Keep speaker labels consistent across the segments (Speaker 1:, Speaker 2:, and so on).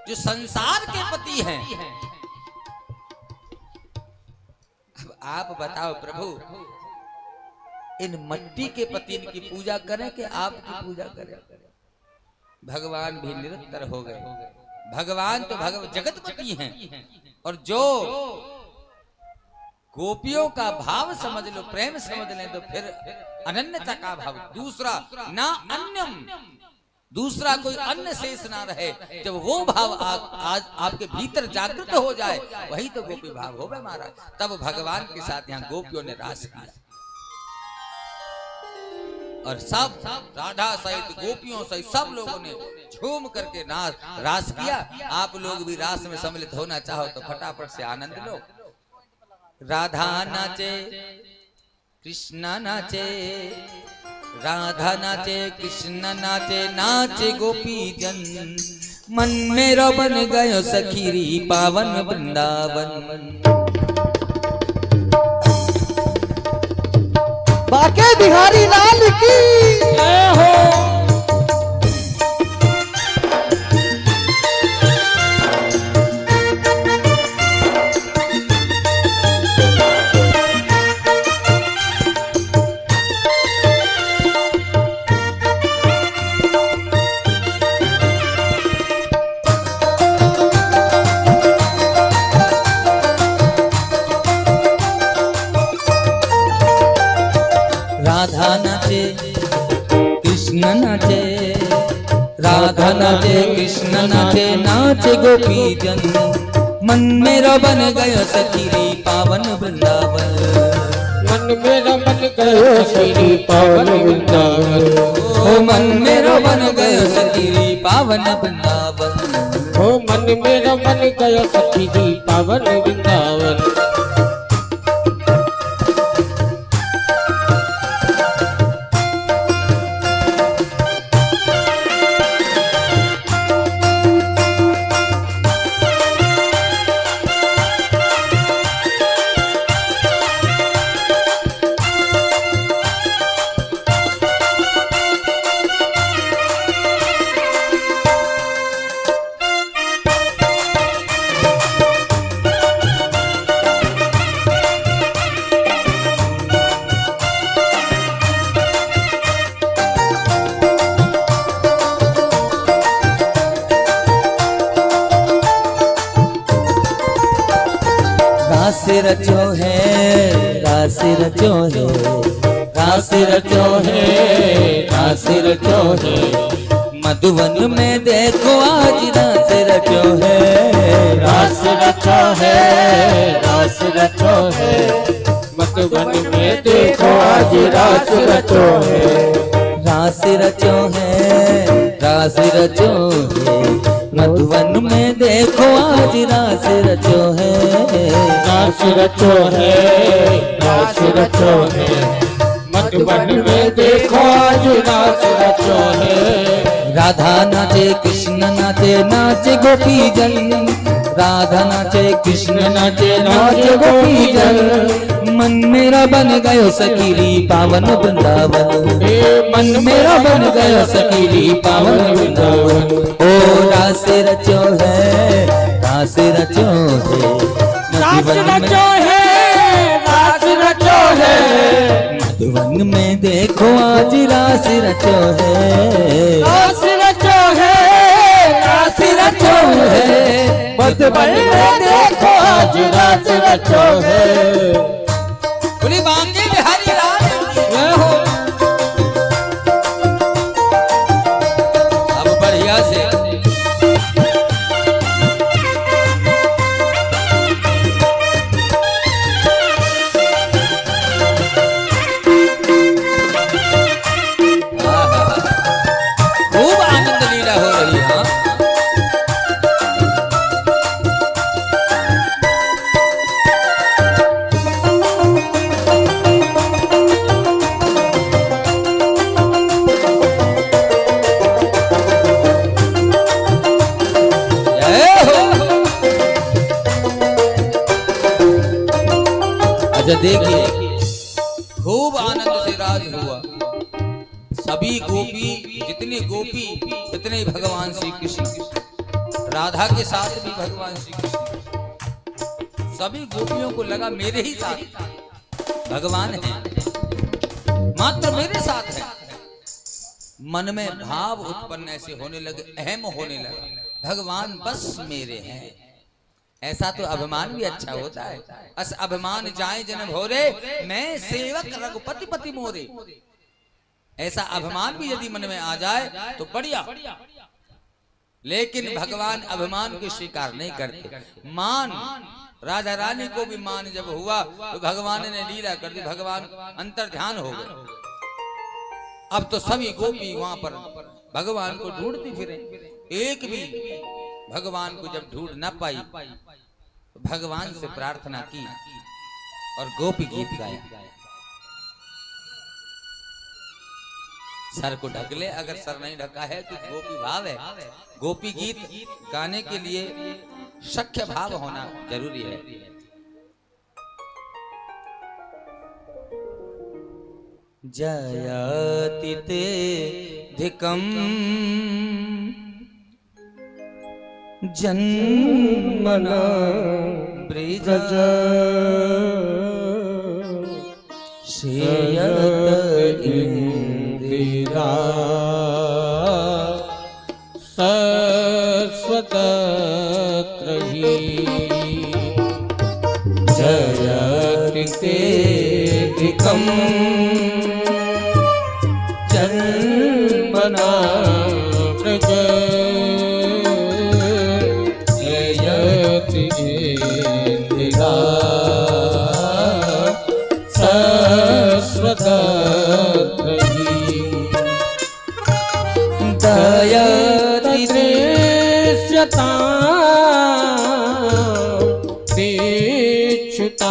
Speaker 1: जो संसार के पति हैं। अब आप बताओ प्रभु, इन मट्टी के पति की पूजा करें कि आपकी पूजा करें? भगवान भी निरंतर हो गए। भगवान तो जगतपति हैं। और जो गोपियों का भाव समझ लो, प्रेम समझ लें, तो फिर अनन्यता का भाव, दूसरा ना अन्यम, दूसरा कोई अन्य शेष ना रहे। जब वो भाव आज आपके भीतर जागृत हो जाए, वही तो गोपी भाव हो गए महाराज। तब भगवान के साथ यहाँ गोपियों ने रास किया, और सब राधा सहित गोपियों सहित सब लोगों ने झूम करके रास किया। आप लोग भी रास में सम्मिलित होना चाहो तो फटाफट से आनंद लो। राधा नाचे, कृष्ण नाचे, राधा नाचे, कृष्ण नाचे, नाचे गोपी जन, मन मेरो बन गयो सखीरी पावन वृंदावन।
Speaker 2: बाके बिहारी लाल की जय हो।
Speaker 1: राधा नाचे, कृष्ण नाचे, राधा नाचे, कृष्ण नाचे, नाचे गोपी जन, मन मेरा बन गयो सखीरी पावन वृंदावन।
Speaker 2: मन मेरा बन गयो श्री पावन वृंदावन।
Speaker 1: ओ मन मेरा बन गयो सखीरी पावन वृंदावन।
Speaker 2: ओ मन मेरा बन गयो सखीरी पावन वृंदावन।
Speaker 1: रास रचो है, रास रचो है, रास रचो है, रास रचो है, मधुवन में देखो आज रास रचो है।
Speaker 2: रास रचो है, रास रचो है, मधुबन में देखो आज रास रचो है।
Speaker 1: रास रचो है, रास रचो है, मधुवन में देखो आज रास रचो है।
Speaker 2: रास रचो है, रास रचो है, मधुबन में देखो आज रास रचो है।
Speaker 1: राधा नाचे, कृष्ण नाचे, नाचे गोपी जन, राधा नाचे, कृष्ण नाचे, नाचे गोपी जन, मन मेरा बन गयो सखीरी पावन वृंदावन। मन मेरा बन गयो सखीरी पावन वृंदावन। ओ रास रचो है, रास रचो है,
Speaker 2: रास रचो है, रास रचो है,
Speaker 1: मधुवन में देखो आज रास रचो है।
Speaker 2: रास रचो है, रास रचो है, मधुबन में देखो आज रास रचो है।
Speaker 1: बोली बांके बिहारी लाल
Speaker 2: जय हो।
Speaker 1: अब बढ़िया से खूब आनंद लीला हो रही है। अच्छा देखिए, खूब आनंद से राज हुआ। सभी गोपी, जितने गोपी उतने भगवान श्री कृष्ण राधा के साथ भी भगवान श्री कृष्ण, सभी गोपियों को लगा मेरे ही साथ भगवान है, मात्र मेरे साथ है। मन में भाव उत्पन्न ऐसे होने लगे, अहम होने लगा, भगवान बस मेरे हैं। ऐसा तो अभिमान भी अच्छा होता है। अस अभिमान जाए जन भोरे, मैं सेवक रघुपति पति मोरे। ऐसा अभिमान भी यदि मन में आ जाए तो बढ़िया, लेकिन भगवान अभिमान को स्वीकार नहीं करते। मान, राधा रानी को भी मान जब हुआ तो भगवान ने लीला कर दी, भगवान अंतर ध्यान हो गए। अब तो सभी गोपी वहां पर भगवान को ढूंढती फिरे, एक भी भगवान को जब ढूंढ न पाई तो भगवान से प्रार्थना की और गोपी गीत गाया। सर को ढक ले, अगर सर नहीं ढका है तो गोपी भाव है। गोपी गीत गाने के लिए सख्य भाव होना जरूरी है। जयति तेऽधिकं जन्मना ब्रज श्रेयत इंदिरा
Speaker 2: सस्वतत्र हि जयति तेऽधिकं जन्मना ब्रज श्रेयति इंदिरा सस्वतत्र हि दयति दृश्यतां दीक्षुतावका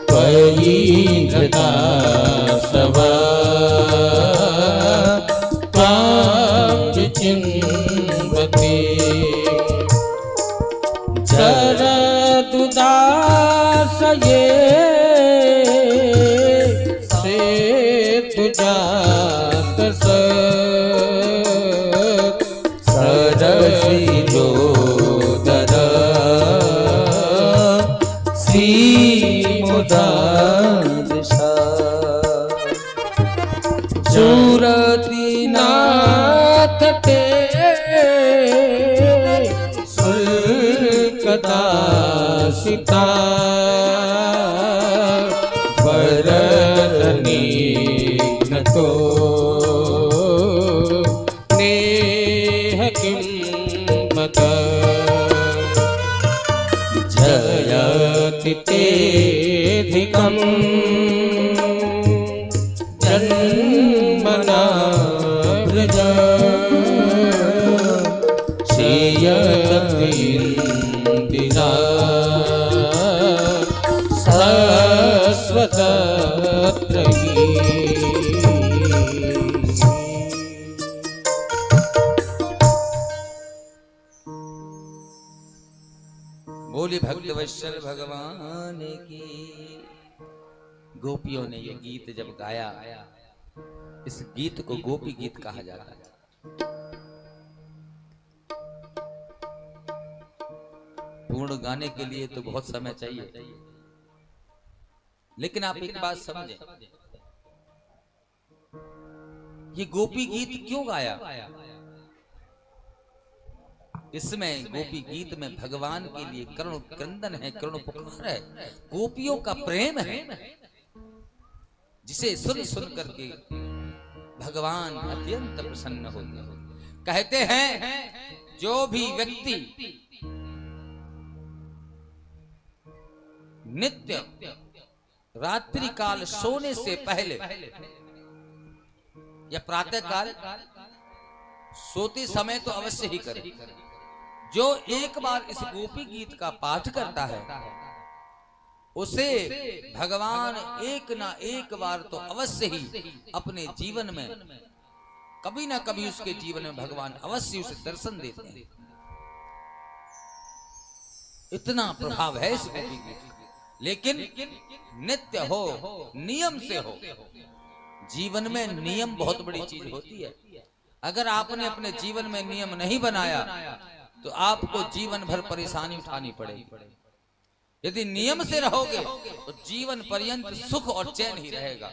Speaker 2: त्वयीन्द्रदासवा त्वां विचिन्वते शरदुदासये सेतुजातस सरसिजोदर श्रीमुदादशा सुरतिनाथ ते सुल्कदासिता वरदनीघ्नतो नेह किं मत जयति तेऽधिकं जन्मना ब्रज श्रेयति इंदिरा सस्वतत्र हि।
Speaker 1: बोली भक्तवत्सल भगवान की। गोपियों ने ये गीत जब गाया, इस गीत को गोपी गीत कहा जाता है। पूर्ण गाने के लिए तो बहुत समय चाहिए, लेकिन आप एक बात समझें, ये गोपी गीत क्यों गाया? इसमें गोपी गीत में भगवान के लिए करुण क्रंदन है, करुण पुकार है, गोपियों का प्रेम है, जिसे सुन सुन करके भगवान अत्यंत प्रसन्न होते हैं। कहते हैं जो भी व्यक्ति नित्य रात्रि काल सोने से पहले या प्रातः काल सोते समय तो अवश्य ही करे, जो एक बार इस गोपी गीत का पाठ करता है उसे भगवान एक ना एक बार तो अवश्य ही अपने जीवन में, कभी ना कभी उसके जीवन में भगवान अवश्य उसे दर्शन देते हैं। इतना प्रभाव है इस गोपी गीत, लेकिन नित्य हो, नियम से हो। जीवन में नियम बहुत बड़ी चीज होती है। अगर आपने अपने जीवन में नियम नहीं बनाया तो आपको जीवन भर परेशानी उठानी पड़ेगी। यदि नियम से रहोगे तो जीवन पर्यंत सुख और चैन ही रहेगा।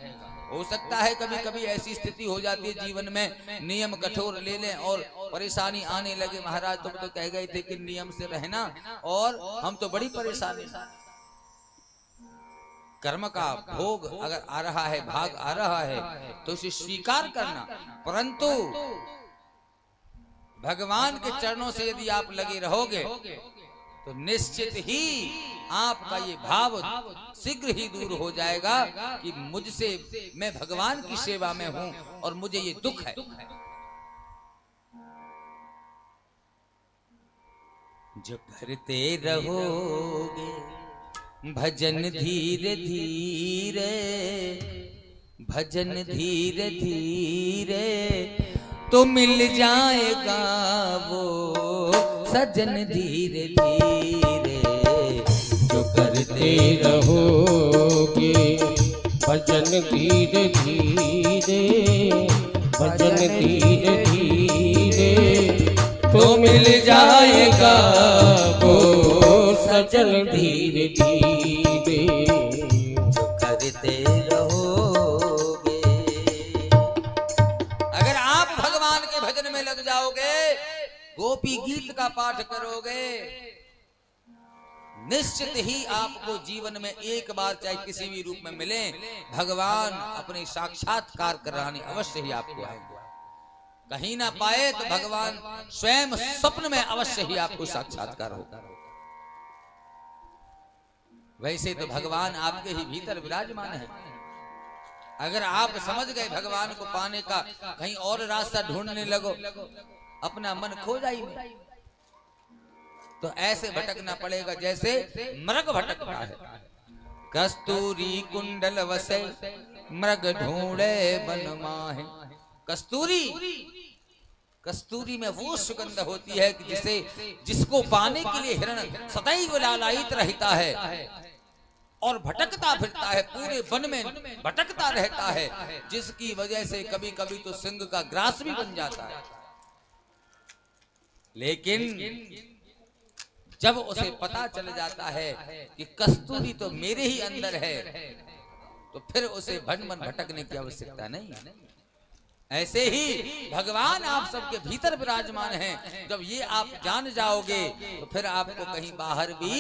Speaker 1: हो सकता है कभी कभी ऐसी स्थिति हो जाती है जीवन में, नियम कठोर ले लें और परेशानी आने लगे। महाराज तुम तो कह गए थे कि नियम से रहना और हम तो बड़ी परेशानी। कर्म का भोग अगर आ रहा है, भाग आ रहा है तो उसे स्वीकार करना, परंतु भगवान के चरणों से यदि आप लगे रहोगे तो निश्चित ही आपका ये भाव शीघ्र ही दूर हो जाएगा कि मुझसे, मैं भगवान की सेवा में हूं और मुझे ये दुख है। जो करते रहोगे भजन धीरे धीरे, भजन धीरे धीरे तो मिल जाएगा वो सजन धीरे धीरे।
Speaker 2: जो करते रहोगे भजन धीरे धीरे, भजन धीरे धीरे तो मिल जाएगा वो सजन धीरे धीरे।
Speaker 1: जो करते रहोगे, अगर आप भगवान के भजन में लग जाओगे, गोपी गीत का पाठ करोगे, निश्चित ही आपको जीवन में एक बार चाहे किसी भी रूप में मिले, भगवान अपने साक्षात्कार कराने अवश्य ही आपको आएंगे। कहीं ना पाए तो भगवान स्वयं स्वप्न में अवश्य ही आपको साक्षात्कार होगा। वैसे तो भगवान आपके ही भीतर विराजमान है। अगर आप समझ गए भगवान को पाने का, कहीं और रास्ता ढूंढने लगो, अपना मन खो जाएगा, तो ऐसे भटकना पड़ेगा जैसे मृग भटकता है। कस्तूरी कुंडल वसे मृग ढूंढे वन माहे। कस्तूरी, कस्तूरी में वो सुगंध होती है कि जिसको पाने के लिए हिरण सदैव लालायित रहता है और भटकता फिरता है, पूरे वन में भटकता रहता है, जिसकी वजह से कभी कभी तो सिंह का ग्रास भी बन जाता है। लेकिन जब उसे पता चल जाता है कि कस्तूरी तो मेरे ही अंदर है, तो फिर उसे भन मन भटकने की आवश्यकता नहीं। ऐसे ही भगवान आप सबके भीतर विराजमान हैं। जब ये आप जान जाओगे तो फिर आपको कहीं बाहर भी